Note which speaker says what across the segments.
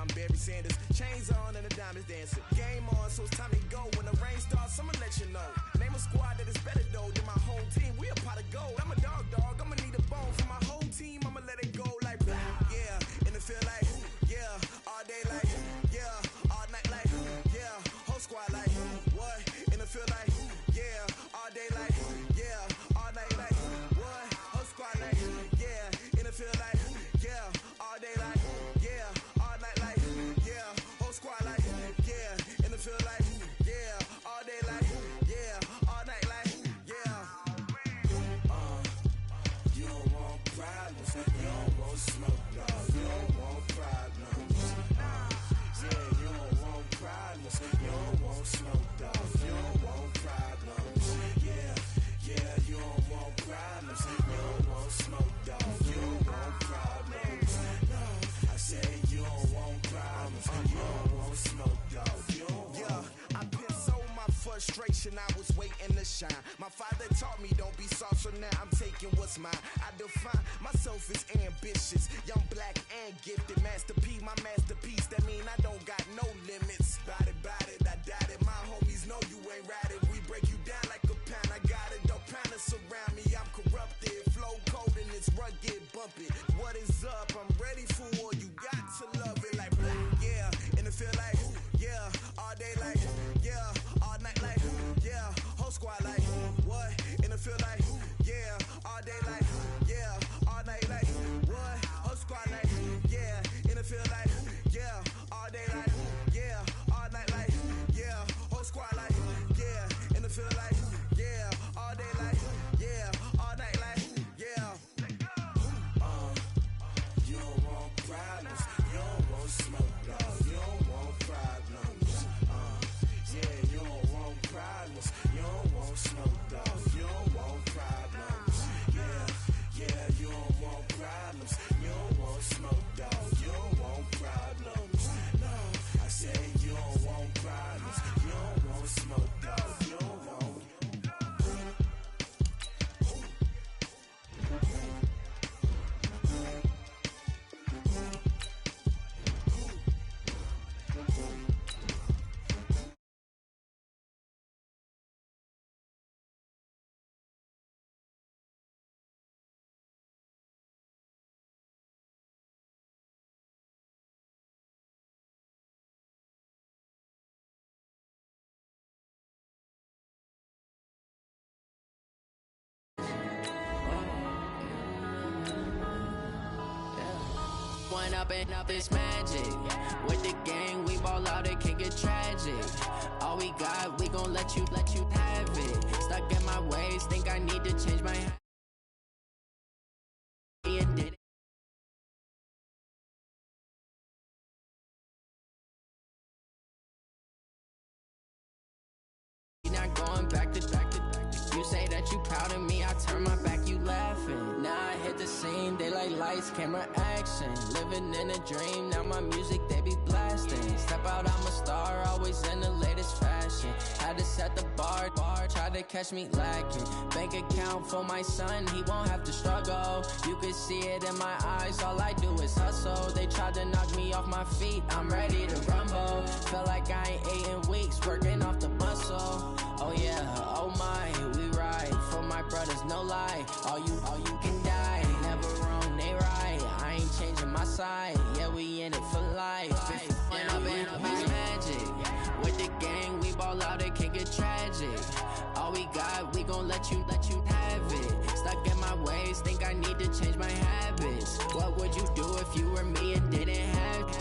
Speaker 1: I'm Barry Sanders. Chains on and the diamonds dancing. Game on, so it's time to go. When the rain starts, I'ma let you know. Name a squad that is better though than my whole team. We a pot of gold. I'm a dog, I'ma need a bone for my whole team. I'ma let it go like, yeah. In the field like, yeah. All day like, yeah. All night like, yeah. Whole squad like, what? In the field like, yeah. All day like, yeah. All night like, what? Whole squad like, yeah. In the field like, yeah. All day like, yeah. All night like, yeah. Whole squad like, yeah. In the field like, yeah. All day like, yeah. All night like, yeah. You don't want problems, you don't want smoke, no. You don't want problems. Yeah, you don't want problems, you don't want smoke, dog. You don't want problems. Yeah, you don't want problems, you don't want smoke, dog. You don't want problems. No, I say you don't want problems, you don't want smoke, dog. You don't want. Yeah, I pissed so my frustration, I was waiting to shine. My father taught me don't be soft, so now I'm taking what's mine. I define myself as ambitious, young, black, and gifted. Master P, my masterpiece, that mean I don't got no limits. Bout it, I doubt it. My homies know you ain't ratted. We break you down like a pound, I got it. Don't pound to surround me, I'm corrupted. Flow cold and it's rugged, bumpy. What is up? I'm ready for war, you got to love it like black. Yeah, in the field like, yeah. All day like, yeah. All night like, yeah. Whole squad like, what? In the field like, yeah. All day like, yeah. All night like, what? Whole squad like, yeah. In the field like, yeah. All day like, yeah. All night like, yeah. Whole squad like, yeah. In the field like, yeah. All day like, yeah. All night like, yeah. You don't want problems, you don't want smoke, no. You don't want problems. Yeah, you don't want problems, you don't want smoke, dog. You don't want problems. Yeah, you don't want problems, you don't want smoke, dog. You don't want problems. No, I say you don't want problems, you don't want smoke, dog. You don't want.
Speaker 2: One up and up is magic. With the gang, we ball out, it can get tragic. All we got, we gon' let you have it. Stuck in my ways, think I need to change my habit. And did it. Not going back to. You say that you proud of me, I turn my back, you laughing. Now I hit the scene, they like lights, camera, action. Living in a dream, now my music, they be blasting. Step out, I'm a star, always in the latest fashion. Had to set the bar, try to catch me lacking. Bank account for my son, he won't have to struggle. You can see it in my eyes, all I do is hustle. They tried to knock me off my feet, I'm ready to rumble. Felt like I ain't ate in weeks, working off the muscle. Oh yeah, oh my, we ride for my brothers, no lie. All you can die, never wrong, they right. I ain't changing my side, yeah, we in it for life. And up is magic. With the gang, we ball out, it can get tragic. All we got, we gon' let you have it. Stuck in my ways, think I need to change my habits. What would you do if you were me and didn't have it?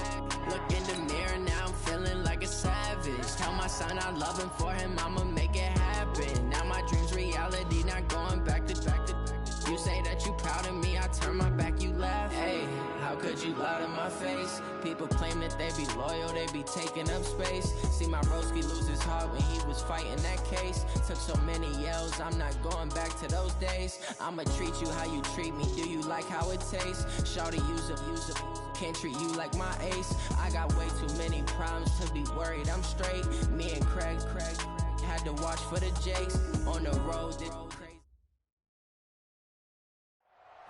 Speaker 2: Look in the mirror, now I'm feeling like a savage. Tell my son I love him, for him I'ma make it happen. Now my dream's reality, not going back to. You say that you proud of me, I turn my back, you laugh. Hey, how could you lie to my face? People claim that they be loyal, they be taking up space. See my broski lose his heart when he was fighting that case. Took so many yells, I'm not going back to those days. I'ma treat you how you treat me, do you like how it tastes? Shawty, use up, can't treat you like my ace. I got way too many problems to be worried, I'm straight. Me and Craig had to watch for the Jakes. On the road,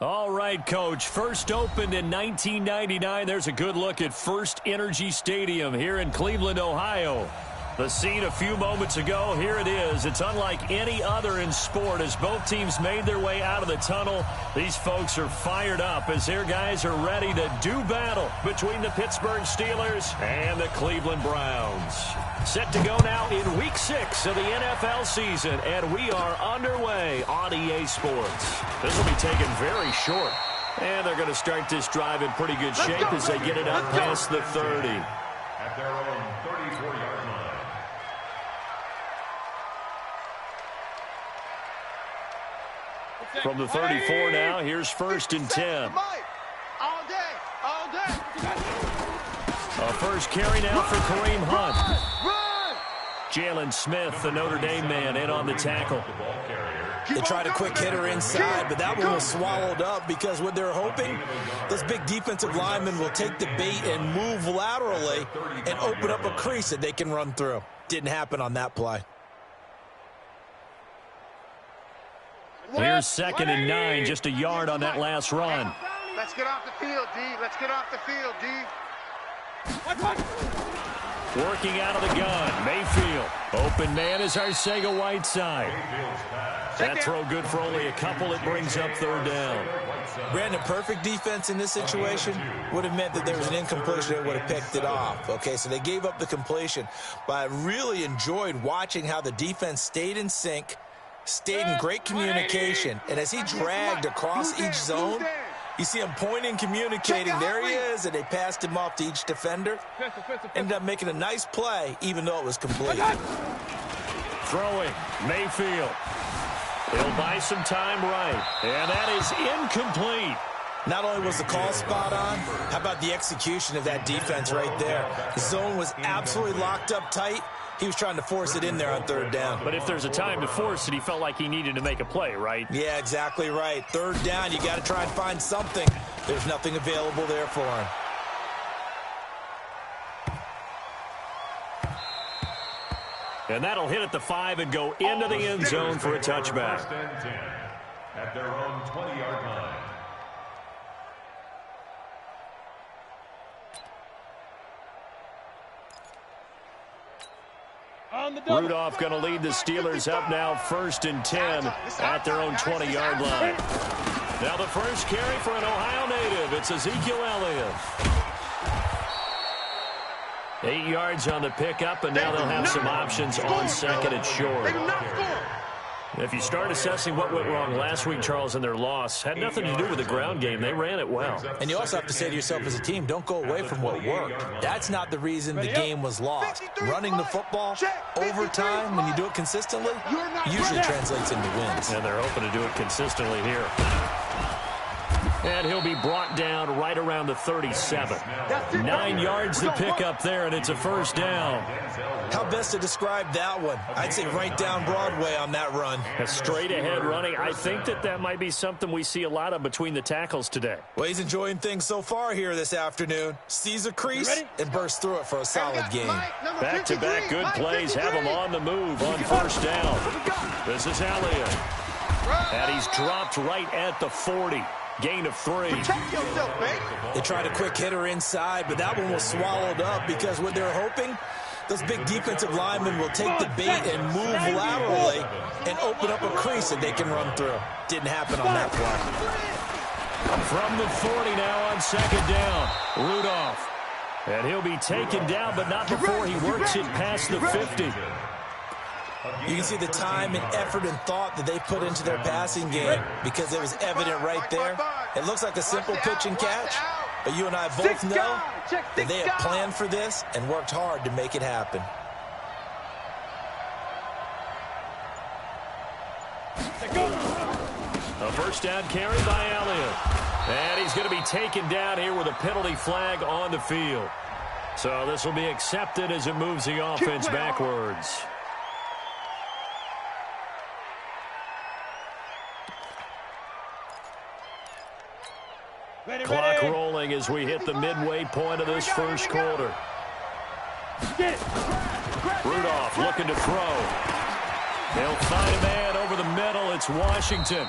Speaker 3: All right, Coach. First opened in 1999. There's a good look at First Energy Stadium here in Cleveland, Ohio. The scene a few moments ago, here it is. It's unlike any other in sport as both teams made their way out of the tunnel. These folks are fired up as their guys are ready to do battle between the Pittsburgh Steelers and the Cleveland Browns. Set to go now in Week 6 of the NFL season, and we are underway on EA Sports. This will be taken very short, and they're going to start this drive in pretty good shape as they get it up past the 30.
Speaker 4: At their own 34-yard line.
Speaker 3: From the 34 now, here's 1st and 10.
Speaker 5: All day, all day.
Speaker 3: A first carry now for Kareem Hunt. Jalen Smith, the Notre Dame man, in on the tackle.
Speaker 6: They tried a quick hitter inside, but that one was swallowed up because what they're hoping, those big defensive linemen will take the bait and move laterally and open up a crease that they can run through. Didn't happen on that play.
Speaker 3: Here's 2nd and 9, just a yard on that last run.
Speaker 5: Let's get off the field, D. Let's get off the field, D.
Speaker 3: Working out of the gun, Mayfield. Open man is Arcega-Whiteside. That throw good for only a couple. It brings up 3rd down.
Speaker 6: Brandon, perfect defense in this situation would have meant that there was an incompletion that would have picked it off. Okay, so they gave up the completion. But I really enjoyed watching how the defense stayed in sync, stayed in great communication, and as he dragged across each zone, you see him pointing, communicating. There he is, and they passed him off to each defender. Ended up making a nice play, even though it was complete.
Speaker 3: Throwing, Mayfield. He'll buy some time right, and that is incomplete.
Speaker 6: Not only was the call spot on, how about the execution of that defense right there? The zone was absolutely locked up tight. He was trying to force it in there on 3rd down.
Speaker 3: But if there's a time to force it, he felt like he needed to make a play, right?
Speaker 6: Yeah, exactly right. 3rd down, you got to try and find something. There's nothing available there for him.
Speaker 3: And that'll hit at the 5 and go into the end zone for a touchback.
Speaker 4: 1st and 10 at their own 20-yard line.
Speaker 3: Rudolph going to lead the Steelers up now 1st and 10 at their own 20-yard line. Now the first carry for an Ohio native. It's Ezekiel Elliott. 8 yards on the pickup, and now they'll have some options on 2nd and short. If you start assessing what went wrong last week, Charles, in their loss, had nothing to do with the ground game. They ran it well.
Speaker 6: And you also have to say to yourself as a team, don't go away from what worked. That's not the reason the game was lost. Running the football, overtime, when you do it consistently, usually translates into wins.
Speaker 3: And they're hoping to do it consistently here. And he'll be brought down right around the 37. 9 yards to pick up there, and it's a 1st down.
Speaker 6: How best to describe that one? I'd say right down Broadway on that run.
Speaker 3: A straight-ahead running. I think that might be something we see a lot of between the tackles today.
Speaker 6: Well, he's enjoying things so far here this afternoon. Sees a crease and bursts through it for a solid game.
Speaker 3: Back-to-back good plays have him on the move on 1st down. This is Elliott. And he's dropped right at the 40. Gain of 3.
Speaker 6: They tried a quick hitter inside, but that one was swallowed up because what they're hoping, those big defensive linemen will take the bait and move laterally and open up a crease that they can run through. Didn't happen on that play.
Speaker 3: From the 40 now on 2nd down, Rudolph. And he'll be taken down, but not before he works it past the 50.
Speaker 6: You can see the time and effort and thought that they put into their passing game because it was evident right there. It looks like a simple pitch and catch, but you and I both know that they have planned for this and worked hard to make it happen.
Speaker 3: A 1st down carry by Elliott. And he's going to be taken down here with a penalty flag on the field. So this will be accepted as it moves the offense backwards. Clock rolling as we hit the midway point of this 1st quarter. Rudolph looking to throw. They'll find a man over the middle. It's Washington.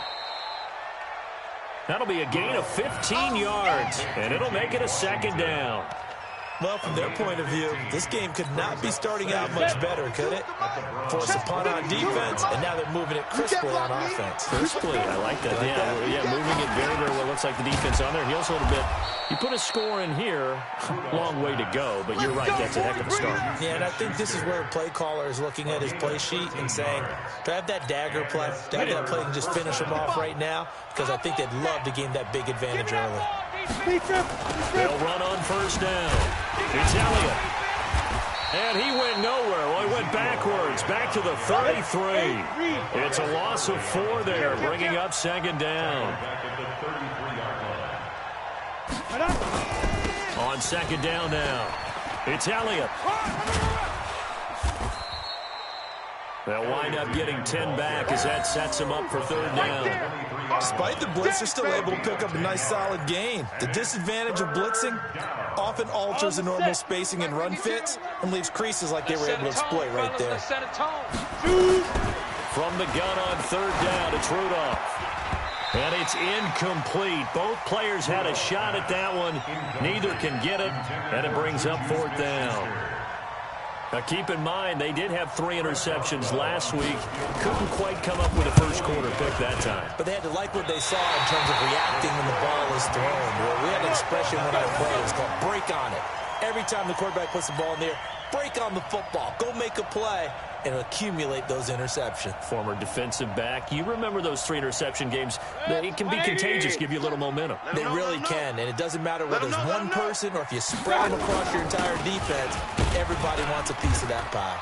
Speaker 3: That'll be a gain of 15 yards, and it'll make it a second down.
Speaker 6: Well, from their point of view, this game could not be starting out much better, could it? Force a punt on defense, and now they're moving it crisply on offense.
Speaker 3: Crisply, I like that. Yeah, moving it very, very well. Looks like the defense on their heels a little bit. You put a score in here, long way to go, but you're right, that's a heck of a start.
Speaker 6: Yeah, and I think this is where a play caller is looking at his play sheet and saying, do I have that dagger play? Do I have that play and just finish them off right now? Because I think they'd love to gain that big advantage early.
Speaker 3: They'll run on first down. It's Elliott. And he went nowhere. Well, he went backwards, back to the 33. It's a loss of 4 there, bringing up second down. On second down now, it's Elliott. They'll wind up getting 10 back as that sets him up for third down.
Speaker 6: Despite the blitz, they're still able to pick up a nice solid gain. The disadvantage of blitzing often alters the normal spacing and run fits and leaves creases like they were able to exploit right there.
Speaker 3: From the gun on third down, it's Rudolph. And it's incomplete. Both players had a shot at that one. Neither can get it, and it brings up fourth down. Now, keep in mind, they did have 3 interceptions last week. Couldn't quite come up with a first quarter pick that time.
Speaker 6: But they had to like what they saw in terms of reacting when the ball is thrown. We had an expression when I played. It was called break on it. Every time the quarterback puts the ball in the air, break on the football. Go make a play and accumulate those interceptions.
Speaker 3: Former defensive back. You remember those 3 interception games. It can be contagious, give you a little momentum.
Speaker 6: They really can, and it doesn't matter whether it's one person or if you spread them across your entire defense. Everybody wants a piece of that pie.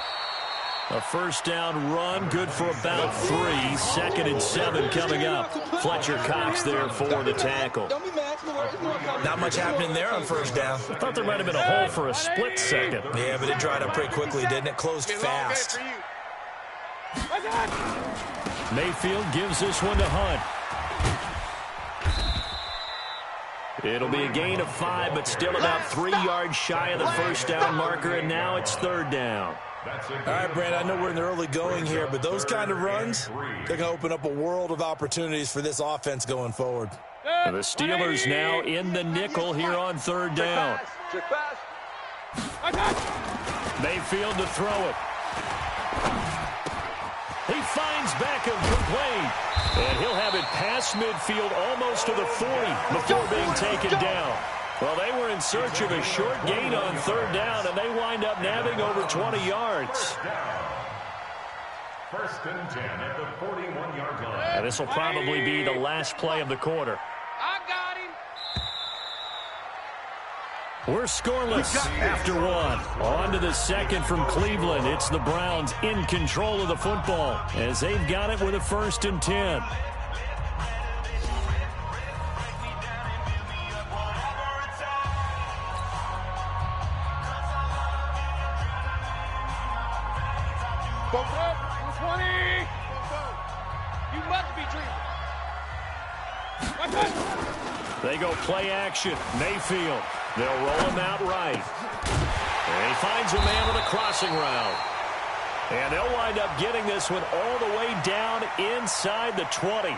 Speaker 3: A first down run, good for about 3. 2nd and 7 coming up. Fletcher Cox there for the tackle.
Speaker 6: Not much happening there on first down.
Speaker 3: I thought there might have been a hole for a split second.
Speaker 6: Yeah, but it dried up pretty quickly, didn't it? Closed fast.
Speaker 3: Mayfield gives this one to Hunt. It'll be a gain of 5, but still about 3 yards shy of the first down marker, and now it's third down.
Speaker 6: All right, Brand, I know we're in the early going here, but those kind of runs, they're going to open up a world of opportunities for this offense going forward.
Speaker 3: The Steelers now in the nickel here on third down. Mayfield to throw it. He finds Beckham complete. And he'll have it past midfield almost to the 40 before being taken down. Well, they were in search of a short gain on third down, and they wind up nabbing over 20 yards.
Speaker 4: First and 10 at the 41-yard line.
Speaker 3: And this will probably be the last play of the quarter.
Speaker 5: I got him.
Speaker 3: We're scoreless after 1. On to the second from Cleveland. It's the Browns in control of the football as they've got it with a first and 10.
Speaker 5: You must be dreaming.
Speaker 3: They go play action. Mayfield. They'll roll him out right. And he finds a man with a crossing route. And they'll wind up getting this one all the way down inside the 20.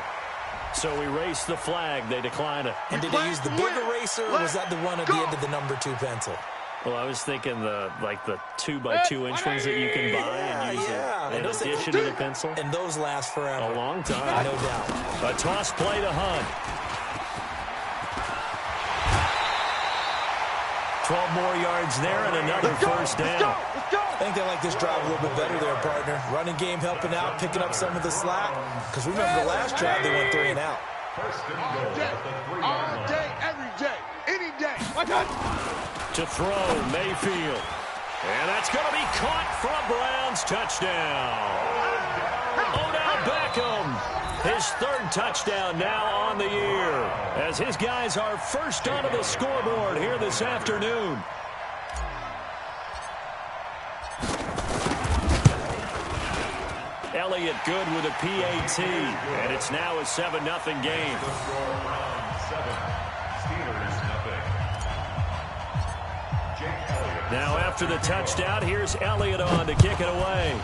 Speaker 3: So erase the flag. They decline it.
Speaker 6: And did he use the big eraser, or was that the one at the end of the number 2 pencil?
Speaker 3: Well, I was thinking the 2x2-inch ones that you can buy and use in addition to the pencil.
Speaker 6: And those last forever.
Speaker 3: A long time.
Speaker 6: No doubt.
Speaker 3: A toss play to Hunt. 12 more yards there and another first down.
Speaker 6: I think they like this drive a little bit better there, partner. Running game helping out, picking up some of the slack. Because remember the last drive, they went 3 and out.
Speaker 4: First and goal at the 3-yard line.
Speaker 5: All day, every day, any day.
Speaker 3: To throw, Mayfield. And that's going to be caught for a Browns touchdown. Odell Beckham, his 3rd touchdown now on the year, as his guys are first onto the scoreboard here this afternoon. Elliott good with a PAT, and it's now a 7-0 game.
Speaker 4: The score, Browns 7, Steelers 0. Jake Elliott.
Speaker 3: Now after the touchdown, here's Elliott on to kick it away.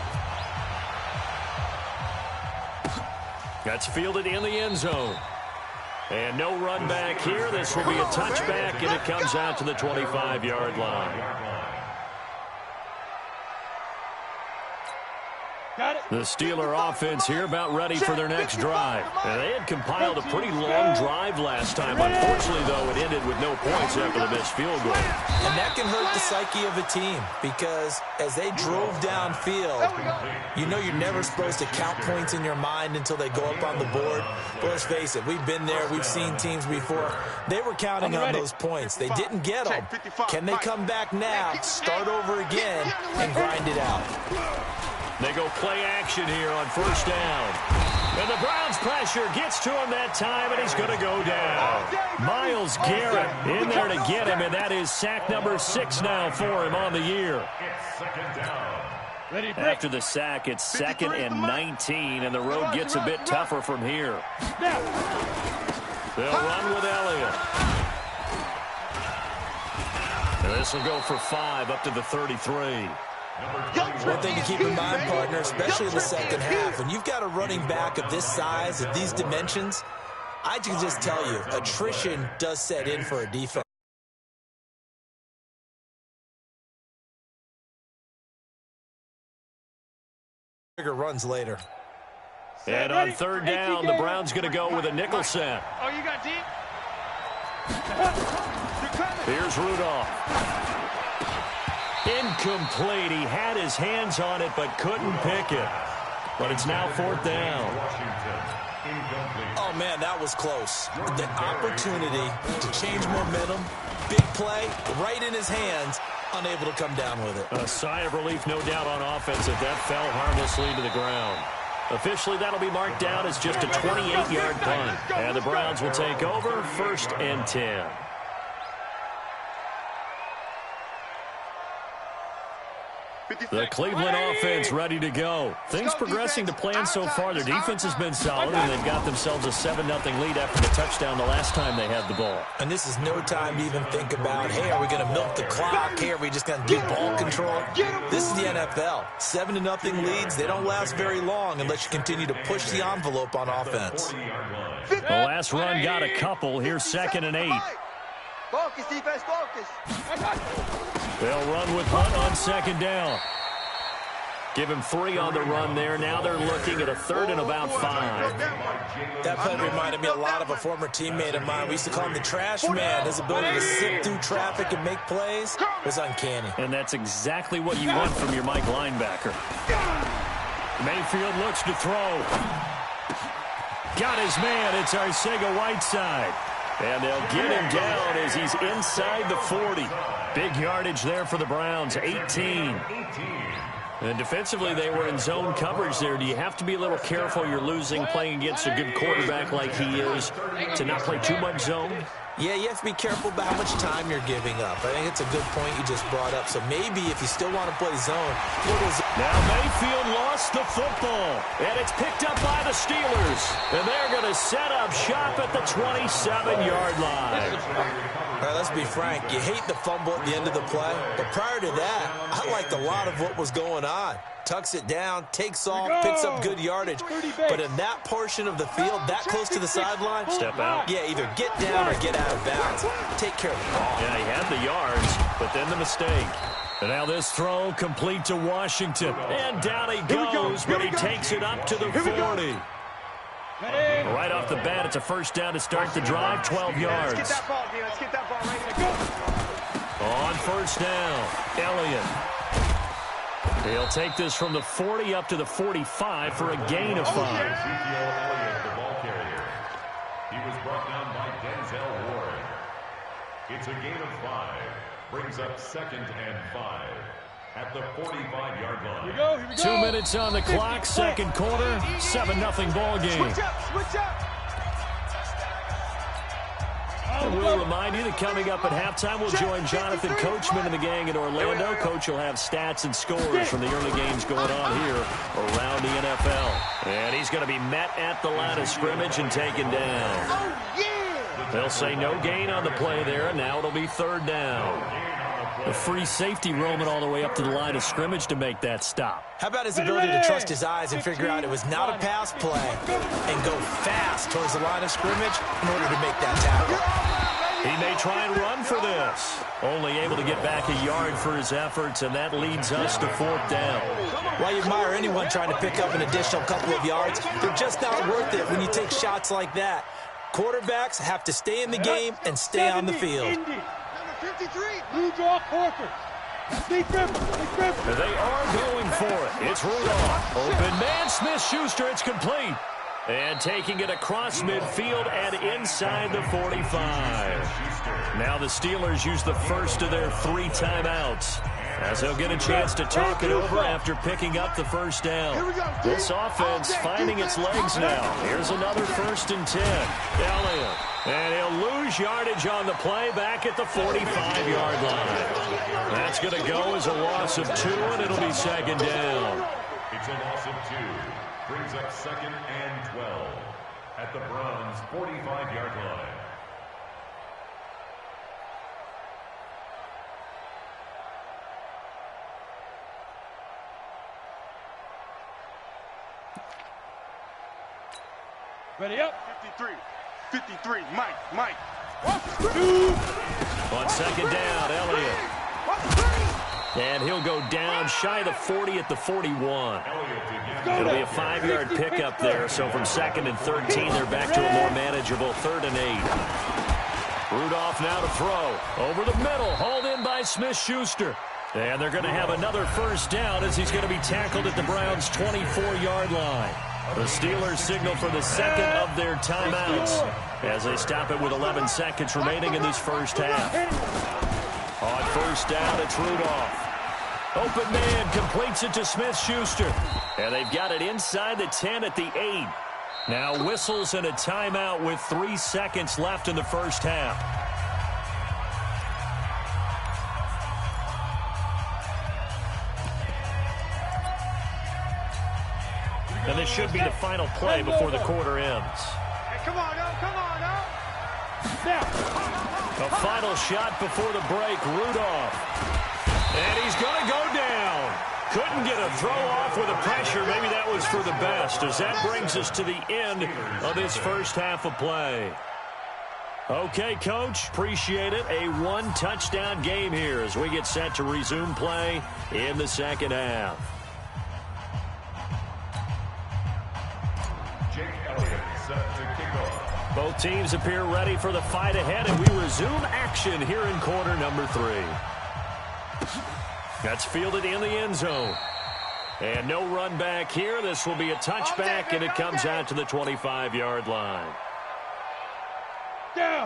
Speaker 3: That's fielded in the end zone. And no run back here. This will be a touchback, and it comes out to the 25-yard line. The Steeler offense here about ready for their next drive. And they had compiled a pretty long drive last time. Unfortunately, though, it ended with no points after the missed field goal.
Speaker 6: And that can hurt the psyche of a team because as they drove downfield, you know you're never supposed to count points in your mind until they go up on the board. But let's face it, we've been there. We've seen teams before. They were counting on those points. They didn't get them. Can they come back now, start over again, and grind it out?
Speaker 3: They go play action here on first down. And the Browns pressure gets to him that time, and he's going to go down. Myles Garrett in there to get him, and that is sack number 6 now for him on the year. After the sack, it's 2nd and 19, and the road gets a bit tougher from here. They'll run with Elliott. And this will go for 5 up to the 33.
Speaker 6: One thing to keep in mind, partner, especially in the second half, when you've got a running back of this size, of these dimensions, I can just tell you, attrition does set in for a defense. Bigger runs later.
Speaker 3: And on third down, the Browns going to go with a nickel set.
Speaker 5: Oh, you got deep?
Speaker 3: Here's Rudolph. Incomplete. He had his hands on it but couldn't pick it. But it's now 4th down.
Speaker 6: Oh, man, that was close. The opportunity to change momentum, big play, right in his hands, unable to come down with it.
Speaker 3: A sigh of relief, no doubt, on offense if that fell harmlessly to the ground. Officially, that'll be marked down as just a 28-yard punt. And the Browns will take over 1st and 10. The Cleveland offense ready to go. Things progressing to plan so far. Their defense has been solid, and they've got themselves a 7-0 lead after the touchdown the last time they had the ball.
Speaker 6: And this is no time to even think about, hey, are we going to milk the clock? Hey, are we just going to do ball control? This is the NFL. 7-0 leads, they don't last very long unless you continue to push the envelope on offense.
Speaker 3: The last run got a couple. Here's 2nd and 8.
Speaker 5: Focus, defense, focus.
Speaker 3: They'll run with Hunt on 2nd down. Give him 3 on the run there. Now they're looking at a 3rd and about 5.
Speaker 6: That play reminded me a lot of a former teammate of mine. We used to call him the trash man. His ability to sit through traffic and make plays was uncanny.
Speaker 3: And that's exactly what you want from your Mike linebacker. Mayfield looks to throw. Got his man. It's Arcega-Whiteside. And they'll get him down as he's inside the 40. Big yardage there for the Browns, 18. And defensively, they were in zone coverage there. Do you have to be a little careful? You're losing, playing against a good quarterback like he is, to not play too much zone?
Speaker 6: Yeah, you have to be careful about how much time you're giving up. I think it's a good point you just brought up. So maybe if you still want to play zone,
Speaker 3: now Mayfield lost the football, and it's picked up by the Steelers. And they're going to set up shop at the 27-yard line.
Speaker 6: All right, let's be frank. You hate the fumble at the end of the play, but prior to that, I liked a lot of what was going on. Tucks it down, takes off, picks up good yardage. But in that portion of the field, that close to the sideline,
Speaker 3: step out.
Speaker 6: Yeah, either get down or get out of bounds. Take care of the ball.
Speaker 3: Yeah, he had the yards, but then the mistake. And now this throw complete to Washington. And down he goes, but he takes it up to the 40. Right off the bat, it's a 1st down to start the drive, 12 yards.
Speaker 5: Let's get that ball, D. Let's get that ball ready to go.
Speaker 3: On 1st down, Elliott. He'll take this from the 40 up to the 45 for a gain of 5.
Speaker 4: Ezekiel Elliott, the ball carrier. He was brought down by Denzel Ward. It's a gain of 5. Brings up 2nd and 5 at the 45-yard line.
Speaker 5: Here we go.
Speaker 3: 2 minutes on the clock, 2nd quarter, 7-0 ball game.
Speaker 5: Switch up, switch up.
Speaker 3: And we'll remind you that coming up at halftime, we'll join Jonathan Coachman and the gang in Orlando. Coach will have stats and scores from the early games going on here around the NFL. And he's going to be met at the line of scrimmage and taken down.
Speaker 5: Oh, yeah.
Speaker 3: They'll say no gain on the play there, and now it'll be 3rd down. A free safety roaming all the way up to the line of scrimmage to make that stop.
Speaker 6: How about his ability to trust his eyes and figure out it was not a pass play and go fast towards the line of scrimmage in order to make that tackle?
Speaker 3: He may try and run for this. Only able to get back a yard for his efforts, and that leads us to 4th down.
Speaker 6: While you admire anyone trying to pick up an additional couple of yards, they're just not worth it when you take shots like that. Quarterbacks have to stay in the game and stay on the field.
Speaker 5: Number 53. Blue draw Corker. They
Speaker 3: are going for it. It's Rudolph. Open man, Smith-Schuster. It's complete. And taking it across midfield and inside the 45. Now the Steelers use the first of their 3 timeouts, as they'll get a chance to talk it over after picking up the first down. This offense finding its legs now. Here's another 1st and 10. Elliott. And he'll lose yardage on the play back at the 45-yard line. That's going to go as a loss of 2, and it'll be 2nd down.
Speaker 4: It's a loss of 2. Brings up 2nd and 12 at the Browns' 45-yard line.
Speaker 5: Ready up. 53, Mike.
Speaker 3: On 2nd down, Elliott. And he'll go down shy of the 40 at the 41. It'll be a 5-yard pickup there, so from 2nd and 13, they're back to a more manageable 3rd and 8. Rudolph now to throw. Over the middle, hauled in by Smith-Schuster. And they're going to have another 1st down as he's going to be tackled at the Browns' 24-yard line. The Steelers signal for the 2nd of their timeouts as they stop it with 11 seconds remaining in this first half. On 1st down, it's Rudolph. Open man completes it to Smith-Schuster. And they've got it inside the 10 at the 8. Now whistles and a timeout with 3 seconds left in the first half. And this should be the final play before the quarter ends.
Speaker 5: Hey, come on, now.
Speaker 3: A final shot before the break, Rudolph. And he's going to go down. Couldn't get a throw off with the pressure. Maybe that was for the best, as that brings us to the end of this first half of play. Okay, Coach, appreciate it. A 1-touchdown game here as we get set to resume play in the second half. Both teams appear ready for the fight ahead, and we resume action here in quarter number 3. That's fielded in the end zone. And no run back here. This will be a touchback, and it comes out to the 25-yard line.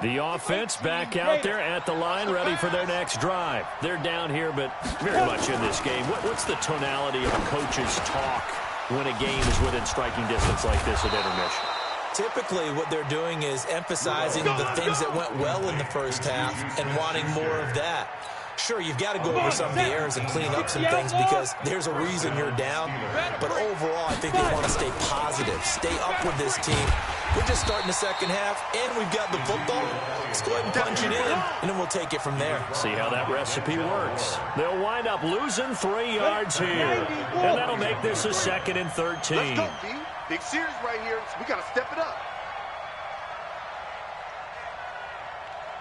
Speaker 3: The offense back out there at the line, ready for their next drive. They're down here, but very much in this game. What's the tonality of a coach's talk when a game is within striking distance like this at intermission?
Speaker 6: Typically, what they're doing is emphasizing the things that went well in the first half and wanting more of that. Sure, you've got to go over some of the errors and clean up some things because there's a reason you're down. But overall, I think they want to stay positive, stay up with this team. We're just starting the second half, and we've got the football. Let's go ahead and punch it in, and then we'll take it from there.
Speaker 3: See how that recipe works. They'll wind up losing 3 yards here, and that'll make this a 2nd and 13.
Speaker 5: Let's go, B. Big series right here. We got to step it up.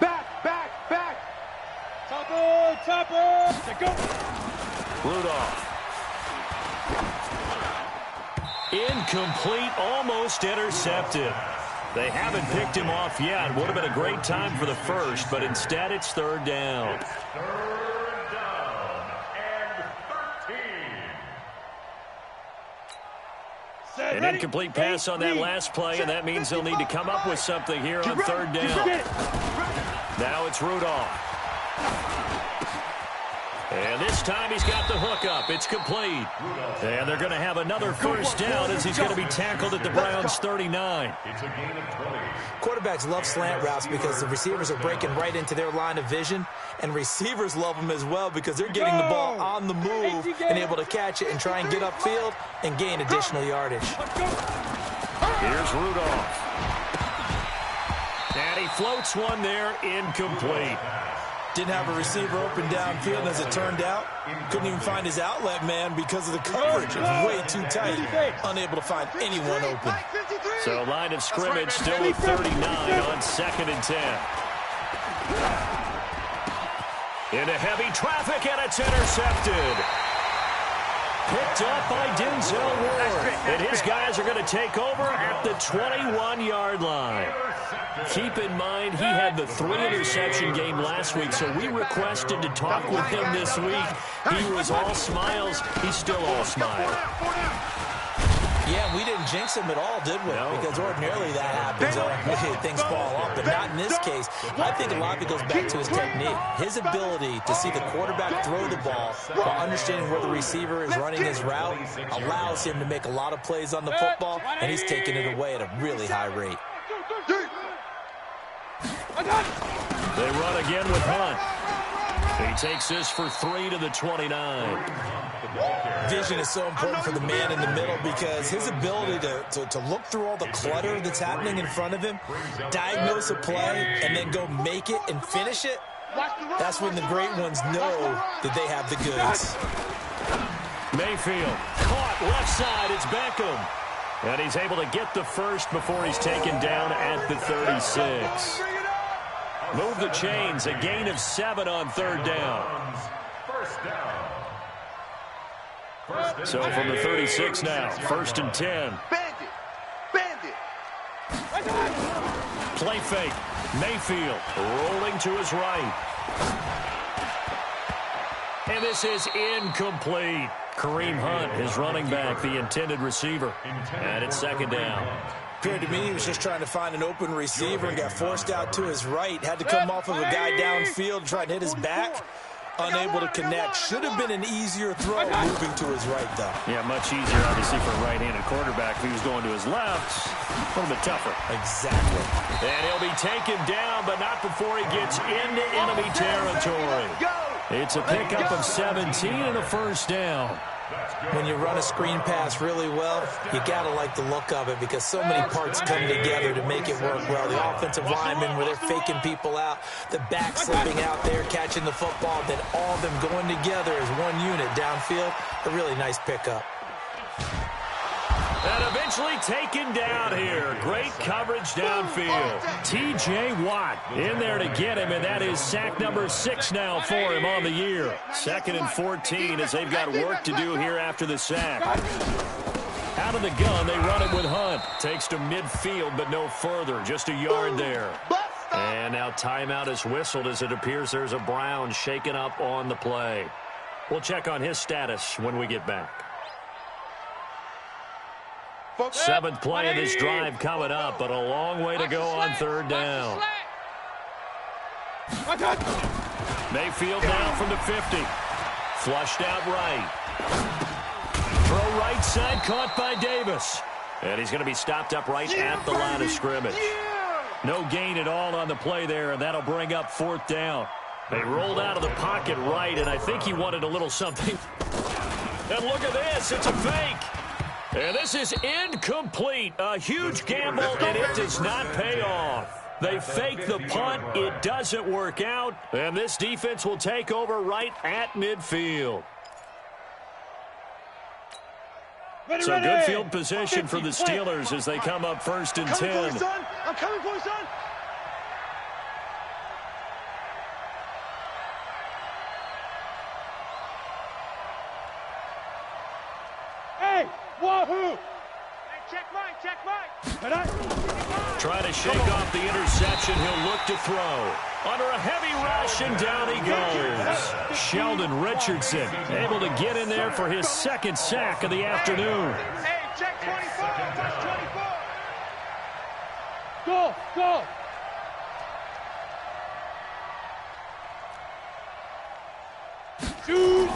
Speaker 5: Back. Topper. Go.
Speaker 3: Rudolph. Incomplete, almost intercepted. They haven't picked him off yet. Would have been a great time for the first, but instead it's 3rd down.
Speaker 4: It's 3rd down and 13.
Speaker 3: An incomplete pass on that last play, and that means they'll need to come up with something here on 3rd down. Now it's Rudolph. And this time he's got the hook up. It's complete. And they're going to have another 1st down as he's going to be tackled at the Browns' 39.
Speaker 4: It's a gain of 20.
Speaker 6: Quarterbacks love slant routes because the receivers are breaking right into their line of vision, and receivers love them as well because they're getting the ball on the move and able to catch it and try and get upfield and gain additional yardage.
Speaker 3: Here's Rudolph. And he floats one there, incomplete.
Speaker 6: Didn't have a receiver open downfield, and as it turned out, couldn't even find his outlet man because of the coverage. It was way too tight, unable to find anyone open.
Speaker 3: So line of scrimmage still at 39 on 2nd and 10. Into heavy traffic, and it's intercepted. Picked up by Denzel Ward. And his guys are going to take over at the 21-yard line. Keep in mind, he had the 3-interception game last week, so we requested to talk with him this week. He was all smiles. He's still all smiles.
Speaker 6: Yeah, we didn't jinx him at all, did we? No. Because ordinarily that happens. Things fall off, but not in this case. I think a lot of it goes back to his technique. His ability to see the quarterback throw the ball while understanding where the receiver is running his route allows him to make a lot of plays on the football, and he's taking it away at a really high rate.
Speaker 3: They run again with Hunt. He takes this for 3 to the 29.
Speaker 6: Vision is so important for the man in the middle because his ability to look through all the clutter that's happening in front of him, diagnose a play, and then go make it and finish it, that's when the great ones know that they have the goods.
Speaker 3: Mayfield caught left side. It's Beckham. And he's able to get the first before he's taken down at the 36. Move the chains. A gain of 7 on 3rd down. So from the 36 now, 1st and 10. Play fake. Mayfield rolling to his right. And this is incomplete. Kareem Hunt, his running back, the intended receiver. And it's 2nd down.
Speaker 6: Appeared to me he was just trying to find an open receiver and got forced out to his right. Had to come off of a guy downfield, try to hit his back. Unable to connect. Should have been an easier throw moving to his right, though.
Speaker 3: Yeah, much easier, obviously, for a right-handed quarterback. If he was going to his left, a little bit tougher.
Speaker 6: Exactly.
Speaker 3: And he'll be taken down, but not before he gets into enemy territory. It's a pickup of 17 and a 1st down.
Speaker 6: When you run a screen pass really well, you got to like the look of it because so many parts come together to make it work well. The offensive linemen, where they're faking people out, the back slipping out there, catching the football, then all of them going together as one unit downfield. A really nice pickup.
Speaker 3: And eventually taken down here. Great coverage downfield. T.J. Watt in there to get him, and that is sack number 6 now for him on the year. 2nd and 14 as they've got work to do here after the sack. Out of the gun, they run it with Hunt. Takes to midfield, but no further. Just a yard there. And now timeout is whistled as it appears there's a Brown shaken up on the play. We'll check on his status when we get back. 7th play of this drive coming up, but a long way to go on 3rd down. Mayfield now from the 50. Flushed out right. Throw right side, caught by Davis. And he's going to be stopped up right at the line of scrimmage. No gain at all on the play there, and that'll bring up 4th down. They rolled out of the pocket right, and I think he wanted a little something. And look at this, it's a fake. And this is incomplete. A huge gamble, and it does not pay off. They fake the punt. It doesn't work out. And this defense will take over right at midfield. So good field position for the Steelers as they come up 1st and 10.
Speaker 5: I'm coming for you, son. Hey, wahoo! Hey, check mine.
Speaker 3: Trying to shake off the interception. He'll look to throw. Under a heavy rush, and down he goes. Sheldon Richardson able to get in there for his 2nd sack of the afternoon.
Speaker 5: Hey, check 24. That's 24. Go. Shoot.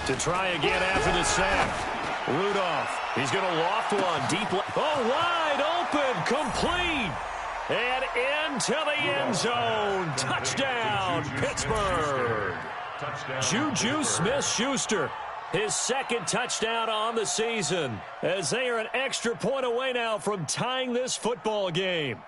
Speaker 3: To try again after the sack. Rudolph, he's going to loft one deep. Wide open, complete. And into the end zone. Touchdown, Pittsburgh. Juju Smith-Schuster, his 2nd touchdown on the season, as they are an extra point away now from tying this football game.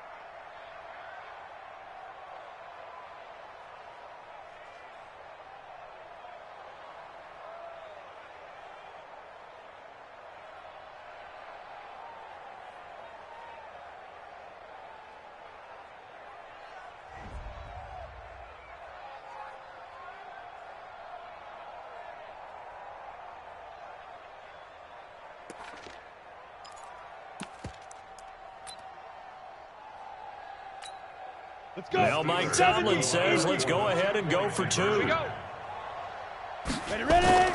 Speaker 5: Let's go.
Speaker 3: Now Mike Tomlin says, let's go ahead and go for 2.
Speaker 5: Here we go. Ready.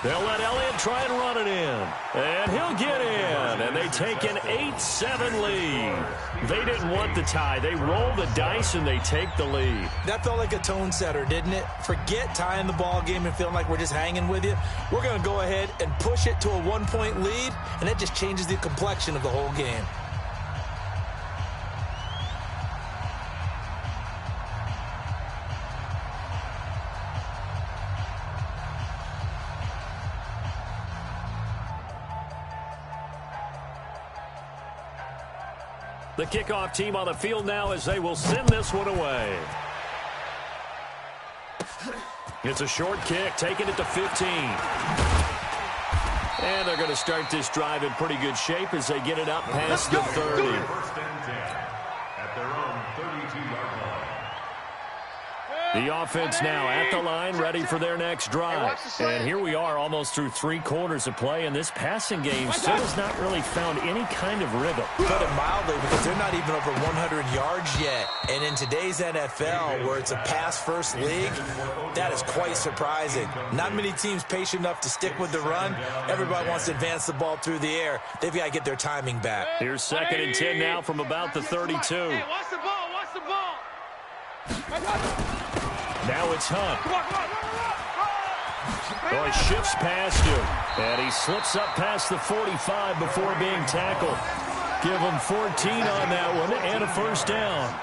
Speaker 3: They'll let Elliott try and run it in. And he'll get in. And they take an 8-7 lead. They didn't want the tie. They roll the dice and they take the lead.
Speaker 6: That felt like a tone setter, didn't it? Forget tying the ball game and feeling like we're just hanging with you. We're going to go ahead and push it to a 1-point lead, and that just changes the complexion of the whole game.
Speaker 3: The kickoff team on the field now as they will send this one away. It's a short kick, taking it to 15. And they're going to start this drive in pretty good shape as they get it up past the 30.
Speaker 4: First and 10 at their own 32-yard line.
Speaker 3: The offense now at the line, ready for their next drive. And here we are almost through 3 quarters of play, and this passing game still has not really found any kind of rhythm.
Speaker 6: Put it mildly, because they're not even over 100 yards yet. And in today's NFL, where it's a pass-first league, that is quite surprising. Not many teams patient enough to stick with the run. Everybody wants to advance the ball through the air. They've got to get their timing back.
Speaker 3: Here's 2nd and 10 now from about the 32.
Speaker 5: Hey, watch the ball. Watch the ball.
Speaker 3: Now it's Hunt.
Speaker 5: Come on.
Speaker 3: Oh, he shifts past him. And he slips up past the 45 before being tackled. Give him 14 on that one and a first down.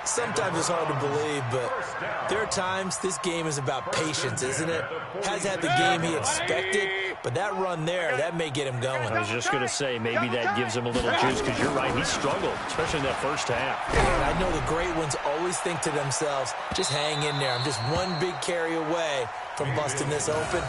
Speaker 6: Sometimes it's hard to believe, but there are times this game is about patience, isn't it? Has had the game he expected, but that run there, that may get him going.
Speaker 3: I was just going to say, maybe that gives him a little juice, because you're right, he struggled, especially in that first half.
Speaker 6: And I know the great ones always think to themselves, just hang in there. I'm just one big carry away from busting this open.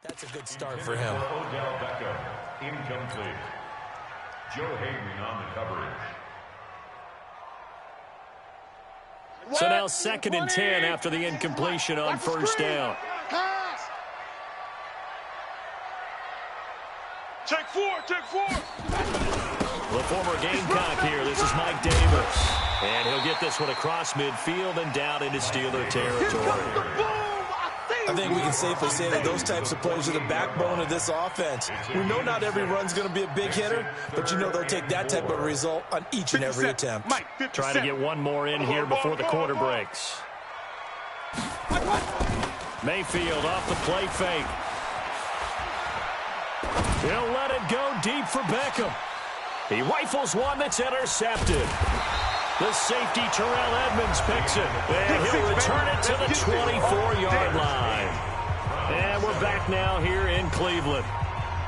Speaker 6: That's a good start for him.
Speaker 4: Odell Beckham, incomplete. Joe Hayden on the coverage.
Speaker 3: So now 2nd and 10 after the incompletion on first down.
Speaker 5: Take four.
Speaker 3: The former Gamecock here. This is Mike Davis. And he'll get this one across midfield and down into Steeler territory.
Speaker 6: I think we can safely say that those types of plays are the backbone of this offense. We know not every run's going to be a big hitter, but you know they'll take that type of result on each and every attempt.
Speaker 3: Trying to get one more in here before the quarter breaks. Mayfield off the play fake. He'll let it go deep for Beckham. He rifles one that's intercepted. The safety, Terrell Edmonds, picks it. And he'll return it to the 24-yard line. And we're back now here in Cleveland.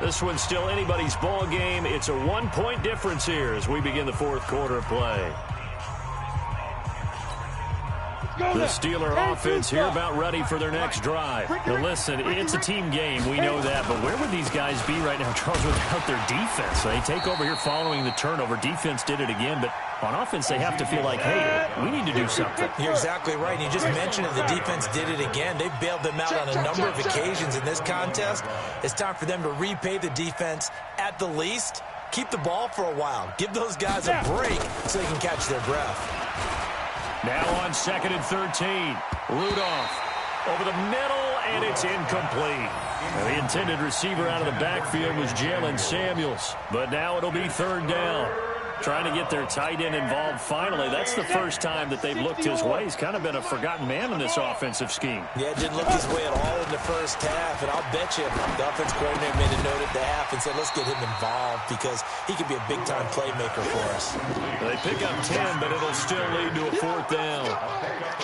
Speaker 3: This one's still anybody's ball game. It's a 1-point difference here as we begin the 4th quarter of play. The Steeler offense here about ready for their next drive. Now listen, it's a team game, we know that, but where would these guys be right now, Charles, without their defense? They take over here following the turnover. Defense did it again, but on offense they have to feel like, hey, we need to do something.
Speaker 6: You're exactly right. And you just mentioned it, the defense did it again. They bailed them out on a number of occasions in this contest. It's time for them to repay the defense at the least. Keep the ball for a while. Give those guys a break so they can catch their breath.
Speaker 3: Now on 2nd and 13. Rudolph over the middle, and it's incomplete. The intended receiver out of the backfield was Jalen Samuels, but now it'll be third down. Trying to get their tight end involved finally. That's the first time that they've looked his way. He's kind of been a forgotten man in this offensive scheme.
Speaker 6: Yeah, didn't look his way at all in the first half, and I'll bet you the offense coordinator made a note at the half and said, let's get him involved because he could be a big-time playmaker for us.
Speaker 3: They pick up 10, but it'll still lead to a fourth down.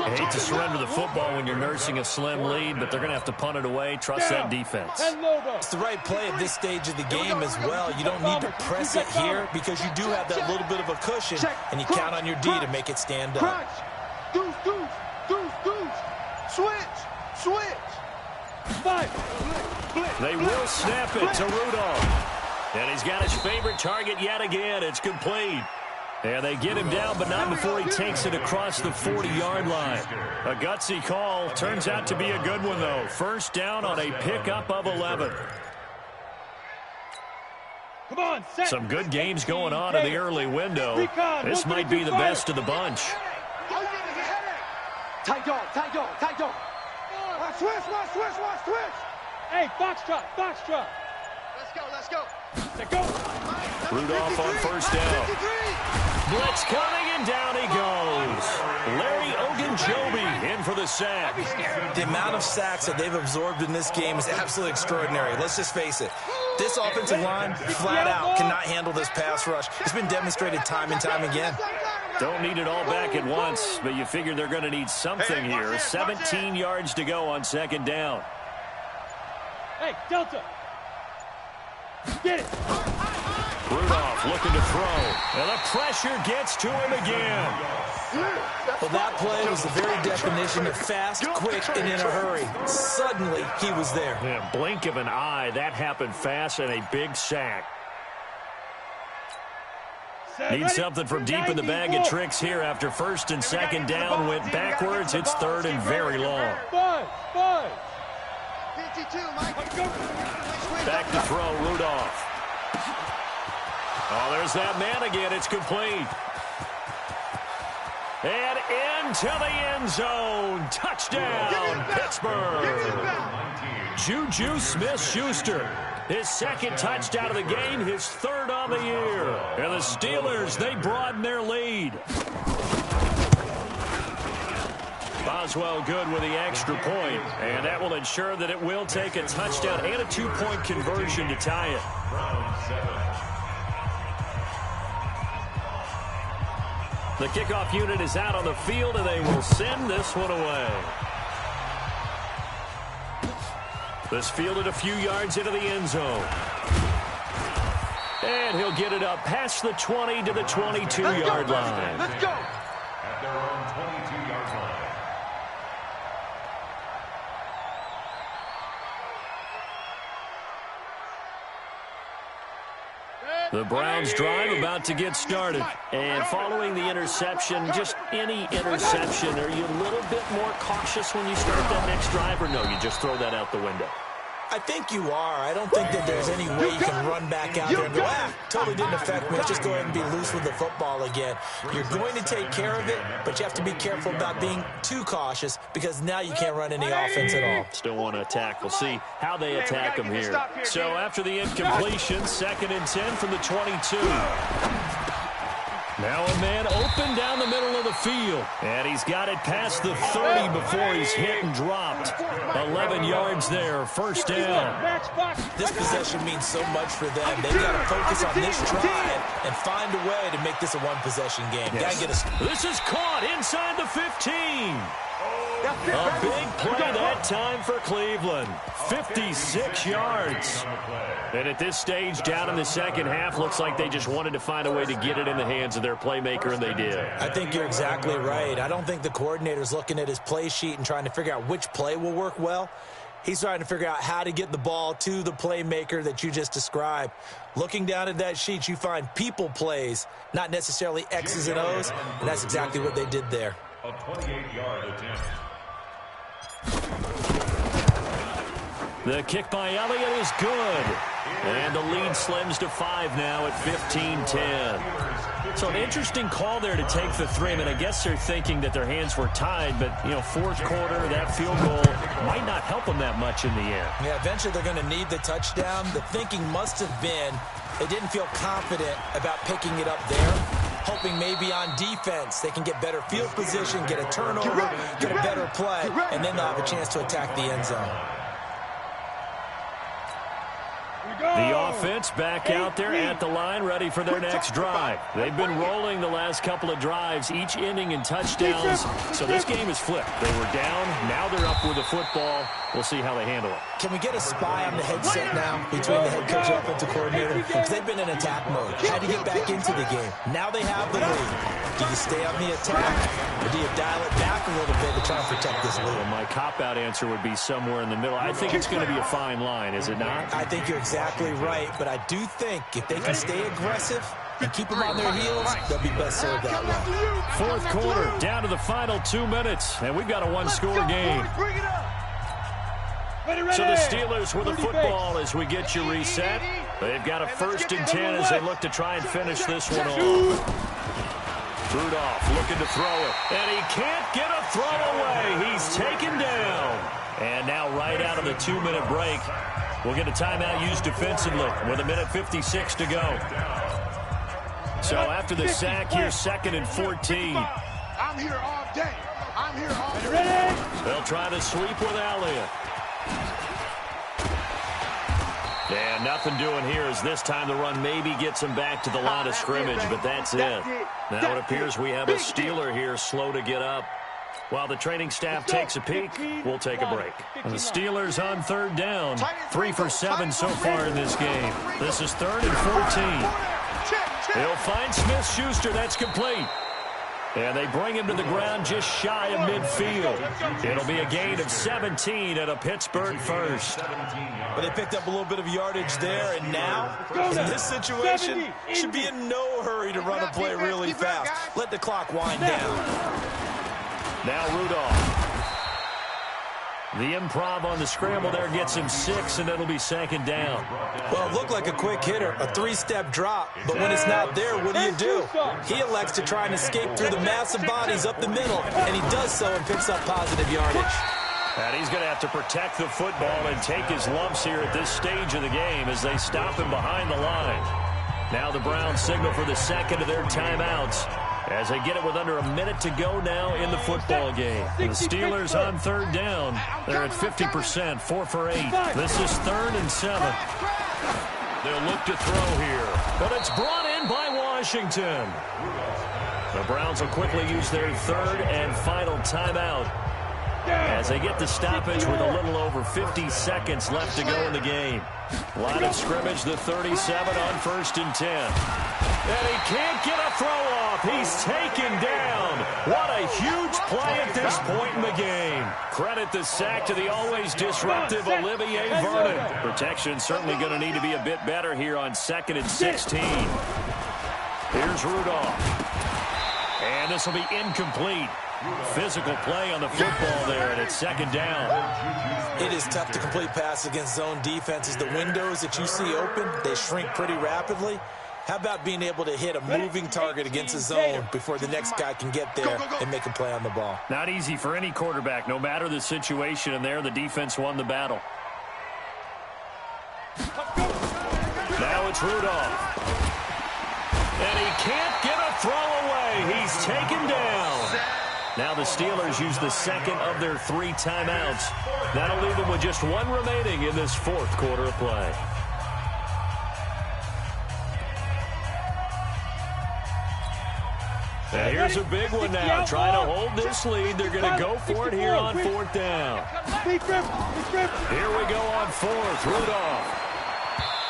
Speaker 3: I hate to surrender the football when you're nursing a slim lead, but they're going to have to punt it away, trust that defense.
Speaker 6: It's the right play at this stage of the game as well. You don't need to press it here because you do have that little bit of a cushion, and you count on your D to make it stand up.
Speaker 5: Deuce, deuce, deuce, deuce. Switch.
Speaker 3: They will snap it to Rudolph. And he's got his favorite target yet again. It's complete. And they get him down, but not before he takes it across the 40-yard line. A gutsy call. Turns out to be a good one, though. First down on a pickup of 11.
Speaker 5: Come on, set.
Speaker 3: Some good games going on in the early window. This might be the best of the bunch.
Speaker 5: Tight dog. Switch. Hey, box drop. Let's go.
Speaker 3: Rudolph on first down. Blitz coming, and down he goes. Larry Ogunjobi in for the sack.
Speaker 6: The amount of sacks that they've absorbed in this game is absolutely extraordinary. Let's just face it. This offensive line, flat out, cannot handle this pass rush. It's been demonstrated time and time again.
Speaker 3: Don't need it all back at once, but you figure they're going to need something here. 17 yards to go on second down.
Speaker 5: Hey, Delta. Get it.
Speaker 3: Rudolph looking to throw, and the pressure gets to him again.
Speaker 6: Well, that play was the very definition of fast, quick, and in a hurry. Suddenly, he was there.
Speaker 3: Yeah, blink of an eye, that happened fast, and a big sack. Need something from deep in the bag of tricks here after first and second down went backwards. It's third and very long.
Speaker 5: 5.
Speaker 1: 52, Mike.
Speaker 3: Back to throw, Rudolph. Oh, there's that man again. It's complete. And into the end zone. Touchdown, Pittsburgh. Juju Smith-Schuster. His second touchdown of the game, his third on the year. And the Steelers, they broaden their lead. Boswell good with the extra point, and that will ensure that it will take a touchdown and a two-point conversion to tie it. The kickoff unit is out on the field, and they will send this one away. This fielded a few yards into the end zone. And he'll get it up past the 20 to the 22-yard line.
Speaker 5: Let's go.
Speaker 4: At their own 22-yard line.
Speaker 3: The Browns drive about to get started. And following the interception, just any interception, are you a little bit more cautious when you start that next drive, or no, you just throw that out the window?
Speaker 6: I think you are. I don't think that there's any way you can run back out there and go, totally didn't affect me. Let's just go ahead and be loose with the football again. You're going to take care of it, but you have to be careful about being too cautious because now you can't run any offense at all.
Speaker 3: Still want to attack. We'll see how they attack them here. So after the incompletion, 2nd and 10 from the 22. Now a man open down the middle of the field. And he's got it past the 30 before he's hit and dropped. 11 yards there, first down.
Speaker 6: This possession means so much for them. They've got to focus on this drive and find a way to make this a one-possession game.
Speaker 3: Yes. This is caught inside the 15. A big play that time for Cleveland. 56 yards. And at this stage, down in the second half, looks like they just wanted to find a way to get it in the hands of their playmaker, and they did.
Speaker 6: I think you're exactly right. I don't think the coordinator's looking at his play sheet and trying to figure out which play will work well. He's trying to figure out how to get the ball to the playmaker that you just described. Looking down at that sheet, you find people plays, not necessarily X's and O's, and that's exactly what they did there.
Speaker 4: A 28-yard attempt.
Speaker 3: The kick by Elliott is good. And the lead slims to 5 now at 15-10. So an interesting call there to take the 3. I mean, I guess they're thinking that their hands were tied, but, you know, fourth quarter, that field goal might not help them that much in the air.
Speaker 6: Yeah, eventually they're going to need the touchdown. The thinking must have been they didn't feel confident about picking it up there, hoping maybe on defense they can get better field position, get a turnover, get a better play, and then they'll have a chance to attack the end zone.
Speaker 3: The offense back out there at the line, ready for their next drive. They've been rolling the last couple of drives, each ending in touchdowns. So this game is flipped. They were down. Now they're up with the football. We'll see how they handle it.
Speaker 6: Can we get a spy on the headset now between the head coach and offensive coordinator? Because they've been in attack mode. Had to get back into the game. Now they have the lead. Do you stay on the attack, or do you dial it back a little bit to try and protect this lead?
Speaker 3: Well, my cop-out answer would be somewhere in the middle. I think it's going to be a fine line, is it not?
Speaker 6: I think you're exactly right, but I do think if they can stay aggressive and keep them on their heels, they'll be best served that way.
Speaker 3: Fourth quarter, down to the final 2 minutes, and we've got a one-score game. So the Steelers with the football as we get you reset. They've got a 1st and 10 as they look to try and finish this one off. Rudolph looking to throw it, and he can't get a throw away. He's taken down. And now right out of the 2-minute break, we'll get a timeout used defensively with 1:56 to go. So after the sack here, 2nd and 14.
Speaker 5: I'm here all day. I'm here all day. Ready?
Speaker 3: They'll try to sweep with Elliott. And nothing doing here as this time the run maybe gets him back to the line of scrimmage, but that's it. Now it appears we have a Steeler here slow to get up. While the training staff takes a peek, we'll take a break. And the Steelers on 3rd down. 3 for 7 so far in this game. This is 3rd and 14. He'll find Smith-Schuster. That's complete. And they bring him to the ground just shy of midfield. It'll be a gain of 17 at a Pittsburgh first.
Speaker 6: But they picked up a little bit of yardage there, and now, in this situation, should be in no hurry to run a play really fast. Let the clock wind down.
Speaker 3: Now Rudolph. The improv on the scramble there gets him 6, and it'll be 2nd down.
Speaker 6: Well, it looked like a quick hitter, a 3-step drop, but when it's not there, what do? He elects to try and escape through the massive bodies up the middle, and he does so and picks up positive yardage.
Speaker 3: And he's going to have to protect the football and take his lumps here at this stage of the game as they stop him behind the line. Now the Browns signal for the 2nd of their timeouts as they get it with under a minute to go now in the football game. The Steelers on 3rd down. They're at 50%, 4 for 8. This is 3rd and 7. They'll look to throw here, but it's brought in by Washington. The Browns will quickly use their 3rd and final timeout as they get the stoppage with a little over 50 seconds left to go in the game. Line of scrimmage, the 37 on 1st and 10. And he can't get a throw off. He's taken down. What a huge play at this point in the game. Credit the sack to the always disruptive Olivier Vernon. Protection certainly going to need to be a bit better here on 2nd and 16. Here's Rudolph. And this will be incomplete. Physical play on the football there, and it's 2nd down.
Speaker 6: It is tough to complete pass against zone defenses. The windows that you see open, they shrink pretty rapidly. How about being able to hit a moving target against a zone before the next guy can get there and make a play on the ball?
Speaker 3: Not easy for any quarterback, no matter the situation, and there the defense won the battle. Now it's Rudolph. And he can't get a throw away. He's taken down. Now the Steelers use the 2nd of their 3 timeouts. That'll leave them with just 1 remaining in this 4th quarter of play. And here's a big one now. Trying to hold this lead. They're going to go for it here on 4th down. Here we go on 4th. Rudolph.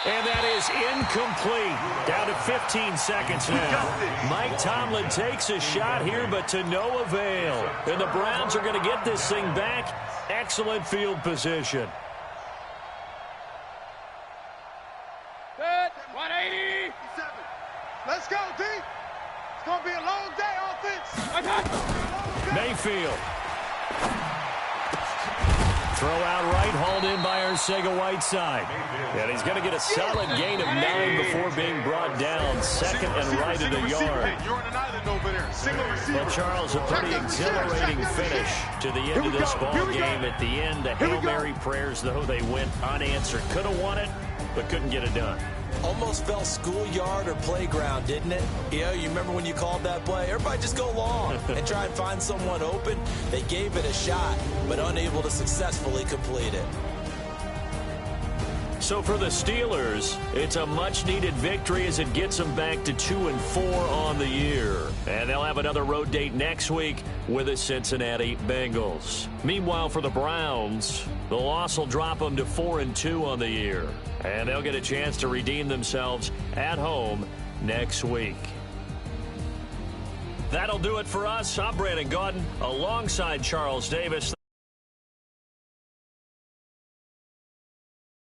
Speaker 3: And that is incomplete. Down to 15 seconds now. Mike Tomlin takes a shot here, but to no avail. And the Browns are going to get this thing back. Excellent field position.
Speaker 5: Set, 180. Let's go, D. It's going to be a long day, offense. Mayfield.
Speaker 3: Throw out right, hauled in by Arcega-Whiteside. And he's going to get a solid gain of 9 before being brought down. Second and right at a yard.
Speaker 5: You're on an island over there. Single receiver.
Speaker 3: Well, Charles, a pretty exhilarating finish to the end of this ball game. At the end, the Hail Mary prayers, though, they went unanswered. Could have won it, but couldn't get it done.
Speaker 6: Almost felt schoolyard or playground, didn't it? You remember when you called that play? Everybody just go long and try and find someone open. They gave it a shot, but unable to successfully complete it.
Speaker 3: So for the Steelers, it's a much-needed victory as it gets them back to 2-4 on the year. And they'll have another road date next week with the Cincinnati Bengals. Meanwhile, for the Browns, the loss will drop them to 4-2 on the year. And they'll get a chance to redeem themselves at home next week. That'll do it for us. I'm Brandon Gaudin alongside Charles Davis.